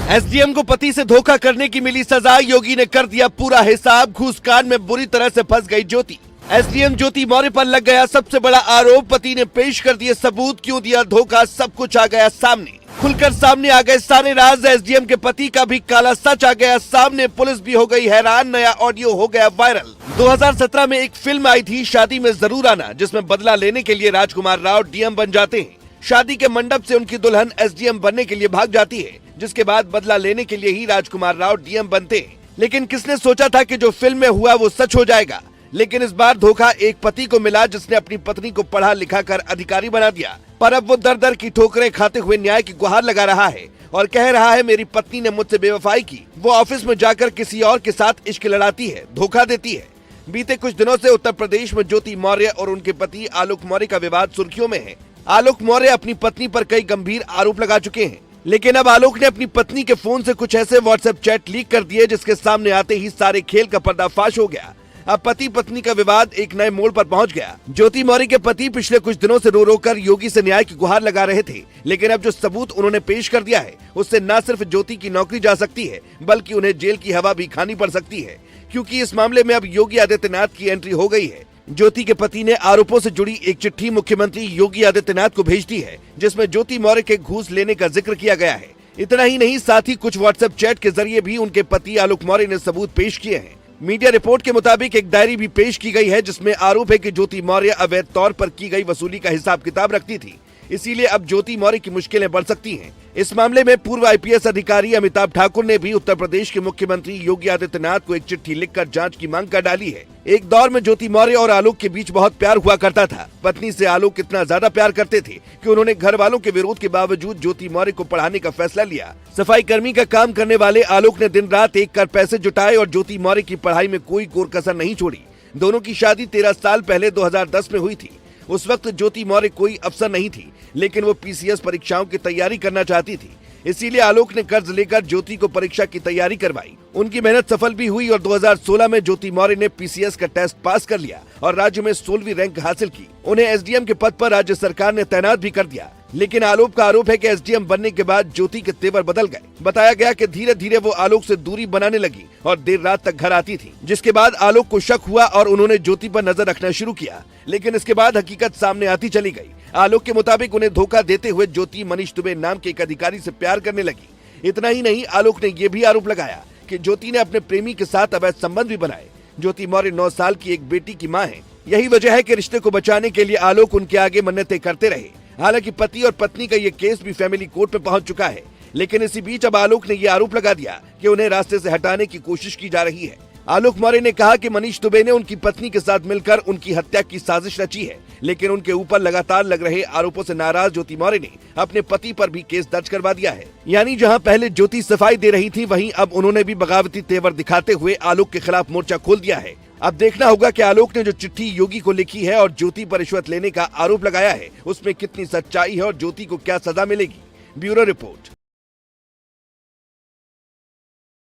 SDM को पति से धोखा करने की मिली सजा, योगी ने कर दिया पूरा हिसाब। घूसकांड में बुरी तरह से फंस गई ज्योति। एसडीएम ज्योति मौर्य पर लग गया सबसे बड़ा आरोप। पति ने पेश कर दिए सबूत, क्यों दिया धोखा, सब कुछ आ गया सामने। खुलकर सामने आ गए सारे राज। एसडीएम के पति का भी काला सच आ गया सामने। पुलिस भी हो गई हैरान, नया ऑडियो हो गया वायरल। 2017 में एक फिल्म आई थी शादी में जरूर आना, जिसमें बदला लेने के लिए राजकुमार राव डीएम बन जाते हैं। शादी के मंडप से उनकी दुल्हन एसडीएम बनने के लिए भाग जाती है, जिसके बाद बदला लेने के लिए ही राजकुमार राव डीएम बनते हैं। लेकिन किसने सोचा था कि जो फिल्म में हुआ वो सच हो जाएगा। लेकिन इस बार धोखा एक पति को मिला, जिसने अपनी पत्नी को पढ़ा लिखा कर अधिकारी बना दिया। पर अब वो दर दर की ठोकरें खाते हुए न्याय की गुहार लगा रहा है और कह रहा है, मेरी पत्नी ने मुझसे बेवफाई की। वो ऑफिस में जाकर किसी और के साथ इश्क लड़ाती है, धोखा देती है। बीते कुछ दिनों से उत्तर प्रदेश में ज्योति मौर्य और उनके पति आलोक मौर्य का विवाद सुर्खियों में है। आलोक मौर्य अपनी पत्नी पर कई गंभीर आरोप लगा चुके हैं, लेकिन अब आलोक ने अपनी पत्नी के फोन से कुछ ऐसे व्हाट्सएप चैट लीक कर दिए, जिसके सामने आते ही सारे खेल का पर्दाफाश हो गया। अब पति पत्नी का विवाद एक नए मोड़ पर पहुंच गया। ज्योति मौर्य के पति पिछले कुछ दिनों से रो रो कर योगी से न्याय की गुहार लगा रहे थे, लेकिन अब जो सबूत उन्होंने पेश कर दिया है, उससे न सिर्फ ज्योति की नौकरी जा सकती है, बल्कि उन्हें जेल की हवा भी खानी पड़ सकती है, क्योंकि इस मामले में अब योगी आदित्यनाथ की एंट्री हो गई है। ज्योति के पति ने आरोपों से जुड़ी एक चिट्ठी मुख्यमंत्री योगी आदित्यनाथ को भेज दी है, जिसमें ज्योति मौर्य के घूस लेने का जिक्र किया गया है। इतना ही नहीं, साथ ही कुछ व्हाट्सएप चैट के जरिए भी उनके पति आलोक मौर्य ने सबूत पेश किए हैं। मीडिया रिपोर्ट के मुताबिक एक डायरी भी पेश की गई है, जिसमें आरोप है कि ज्योति मौर्य अवैध तौर पर की गई वसूली का हिसाब किताब रखती थी। इसीलिए अब ज्योति मौर्य की मुश्किलें बढ़ सकती हैं। इस मामले में पूर्व आईपीएस अधिकारी अमिताभ ठाकुर ने भी उत्तर प्रदेश के मुख्यमंत्री योगी आदित्यनाथ को एक चिट्ठी लिखकर जांच की मांग कर डाली है। एक दौर में ज्योति मौर्य और आलोक के बीच बहुत प्यार हुआ करता था। पत्नी से आलोक इतना ज्यादा प्यार करते थे कि उन्होंने घर वालों के विरोध के बावजूद ज्योति मौर्य को पढ़ाने का फैसला लिया। सफाई कर्मी का काम करने वाले आलोक ने दिन रात एक कर पैसे जुटाए और ज्योति मौर्य की पढ़ाई में कोई कोर कसर नहीं छोड़ी। दोनों की शादी 13 साल पहले 2010 में हुई थी। उस वक्त ज्योति मौर्य कोई अफसर नहीं थी, लेकिन वो पीसीएस परीक्षाओं की तैयारी करना चाहती थी। इसीलिए आलोक ने कर्ज लेकर ज्योति को परीक्षा की तैयारी करवाई। उनकी मेहनत सफल भी हुई और 2016 में ज्योति मौर्य ने पीसीएस का टेस्ट पास कर लिया और राज्य में 16वीं रैंक हासिल की। उन्हें एसडीएम के पद पर राज्य सरकार ने तैनात भी कर दिया। लेकिन आलोक का आरोप है कि एसडीएम बनने के बाद ज्योति के तेवर बदल गए। बताया गया कि धीरे धीरे वो आलोक से दूरी बनाने लगी और देर रात तक घर आती थी, जिसके बाद आलोक को शक हुआ और उन्होंने ज्योति पर नजर रखना शुरू किया। लेकिन इसके बाद हकीकत सामने आती चली गई। आलोक के मुताबिक उन्हें धोखा देते हुए ज्योति मनीष दुबे नाम के एक अधिकारी से प्यार करने लगी। इतना ही नहीं, आलोक ने ये भी आरोप लगाया कि ज्योति ने अपने प्रेमी के साथ अवैध संबंध भी बनाए। ज्योति मौर्य 9 साल की एक बेटी की मां है। यही वजह है कि रिश्ते को बचाने के लिए आलोक उनके आगे मन्नतें करते रहे। हालांकि पति और पत्नी का ये केस भी फैमिली कोर्ट में पहुंच चुका है, लेकिन इसी बीच अब आलोक ने ये आरोप लगा दिया कि उन्हें रास्ते से हटाने की कोशिश की जा रही है। आलोक मौर्य ने कहा कि मनीष दुबे ने उनकी पत्नी के साथ मिलकर उनकी हत्या की साजिश रची है, लेकिन उनके ऊपर लगातार लग रहे आरोपों से नाराज ज्योति मौर्य ने अपने पति पर भी केस दर्ज करवा दिया है। यानी जहां पहले ज्योति सफाई दे रही थी, वहीं अब उन्होंने भी बगावती तेवर दिखाते हुए आलोक के खिलाफ मोर्चा खोल दिया है। अब देखना होगा कि आलोक ने जो चिट्ठी योगी को लिखी है और ज्योति पर रिश्वत लेने का आरोप लगाया है, उसमें कितनी सच्चाई है और ज्योति को क्या सजा मिलेगी। Bureau report.